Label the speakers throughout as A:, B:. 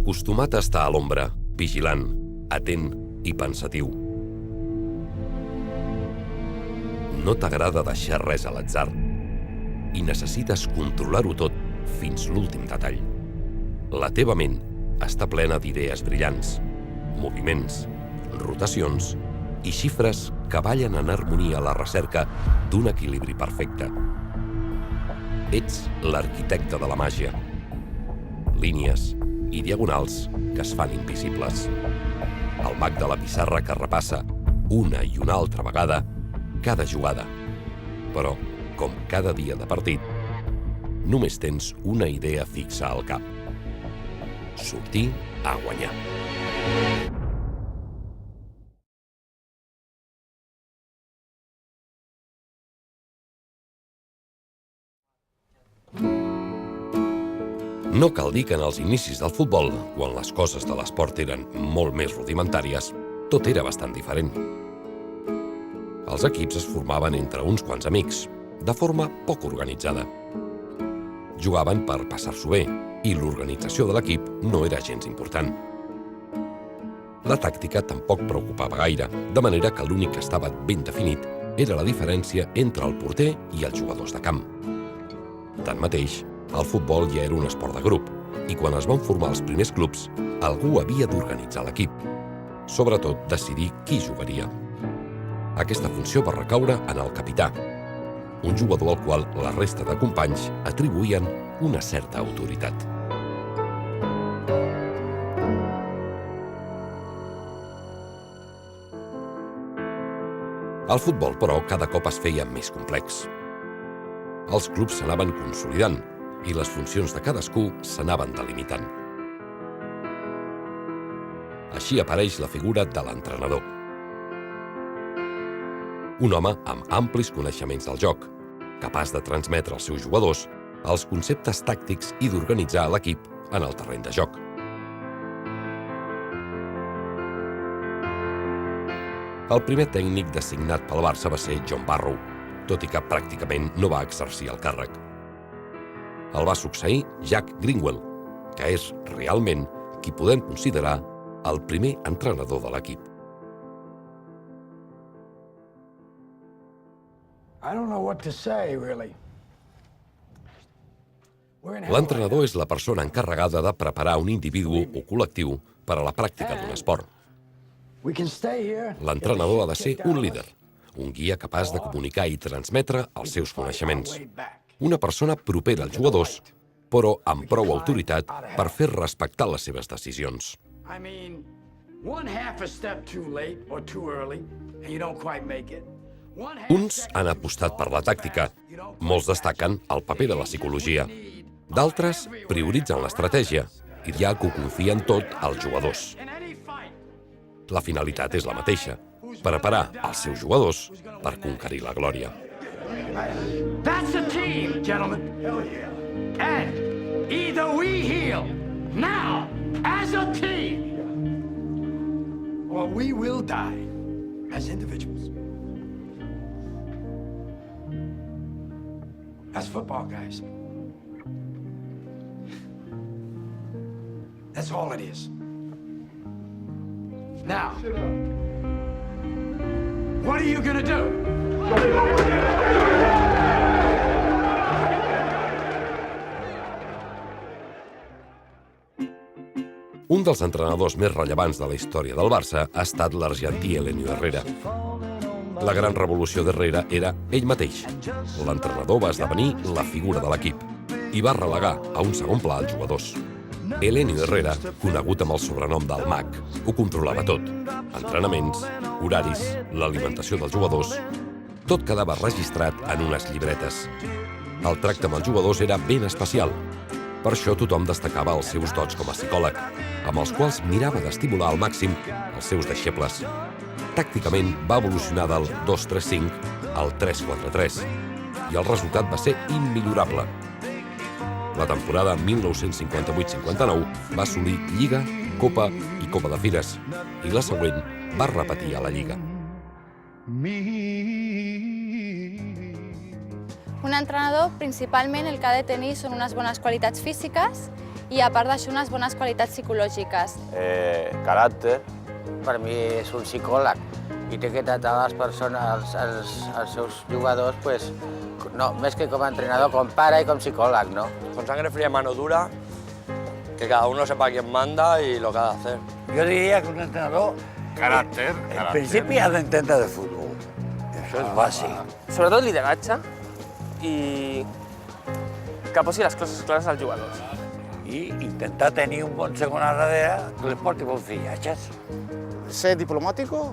A: Acostumat a estar a l'ombra, vigilant, atent i pensatiu. No t'agrada deixar res a l'atzar i necessites controlar-ho tot fins l'últim detall. La teva ment està plena d'idees brillants, moviments, rotacions i xifres que ballen en harmonia a la recerca d'un equilibri perfecte. Ets l'arquitecte de la màgia. Línies i diagonals que es fan invisibles. El mag de la pissarra que repassa una i una altra vegada cada jugada. Però, com cada dia de partit, només tens una idea fixa al cap. Sortir a guanyar. No cal dir que en els inicis del futbol, quan les coses de l'esport eren molt més rudimentàries, tot era bastant diferent. Els equips es formaven entre uns quants amics, de forma poc organitzada. Jugaven per passar-s'ho bé i l'organització de l'equip no era gens important. La tàctica tampoc preocupava gaire, de manera que l'únic que estava ben definit era la diferència entre el porter i els jugadors de camp. Tanmateix, el futbol ja era un esport de grup i quan es van formar els primers clubs, algú havia d'organitzar l'equip. Sobretot, decidir qui jugaria. Aquesta funció va recaure en el capità, un jugador al qual la resta de companys atribuïen una certa autoritat. El futbol, però, cada cop es feia més complex. Els clubs s'anaven consolidant i les funcions de cadascú s'anaven delimitant. Així apareix la figura de l'entrenador. Un home amb amplis coneixements del joc, capaç de transmetre als seus jugadors els conceptes tàctics i d'organitzar l'equip en el terreny de joc. El primer tècnic designat pel Barça va ser John Barrow, tot i que pràcticament no va exercir el càrrec. El va succeir Jack Greenwell, que és realment qui podem considerar el primer entrenador de l'equip. L'entrenador és la persona encarregada de preparar un individu o col·lectiu per a la pràctica d'un esport. L'entrenador ha de ser un líder, un guia capaç de comunicar i transmetre els seus coneixements. Una persona propera als jugadors, però amb prou autoritat per fer respectar les seves decisions. Uns han apostat per la tàctica, molts destaquen el paper de la psicologia. D'altres prioritzen l'estratègia i hi ha que ho confien tot als jugadors. La finalitat és la mateixa, preparar els seus jugadors per conquerir la glòria.
B: That's a team, gentlemen. And either we heal now as a team, or we will die as individuals. That's football, guys. That's all it is. Now, what are you gonna do?
A: Un dels entrenadors més rellevants de la història del Barça ha estat l'argentí Helenio Herrera. La gran revolució d'Herrera era ell mateix. L'entrenador va esdevenir la figura de l'equip i va relegar a un segon pla els jugadors. Helenio Herrera, conegut amb el sobrenom del Mag, ho controlava tot. Entrenaments, horaris, l'alimentació dels jugadors... Tot quedava registrat en unes llibretes. El tracte amb els jugadors era ben especial. Per això tothom destacava els seus dots com a psicòleg, amb els quals mirava d'estimular al màxim els seus deixebles. Tàcticament va evolucionar del 2-3-5 al 3-4-3 i el resultat va ser immillorable. La temporada 1958-59 va assolir Lliga, Copa i Copa de Fires i la següent va repetir a la Lliga.
C: Un entrenador, principalment, el que ha de tenir són unes bones qualitats físiques i a part d'això unes bones qualitats psicològiques.
D: Caràcter.
E: Per mi és un psicòleg i té que tractar les persones, els seus jugadors, pues, no, més que com a entrenador, com pare i com psicòleg, ¿no?
D: Con sangre fría y mano dura, que cada uno sepa quién manda y lo que ha de hacer.
F: Yo diría que un entrenador,
G: Carácter.
F: en principi, ha d'entendre de futbol. Això és bàsic.
H: Sobretot lideratge i que posi les coses clares als jugadors.
F: I intentar tenir un bon segon a darrere que li porti bons fillatges.
I: Ser diplomático,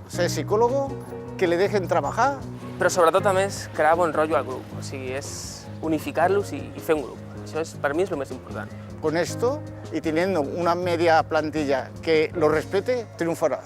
I: ser psicólogo, que le dejen trabajar.
H: Però sobretot, a més, crear bon rotllo al grup. O sigui, és unificar-los i fer un grup. Això és, per mi és el més important.
I: Con esto y teniendo una media plantilla que lo respete, triunfará.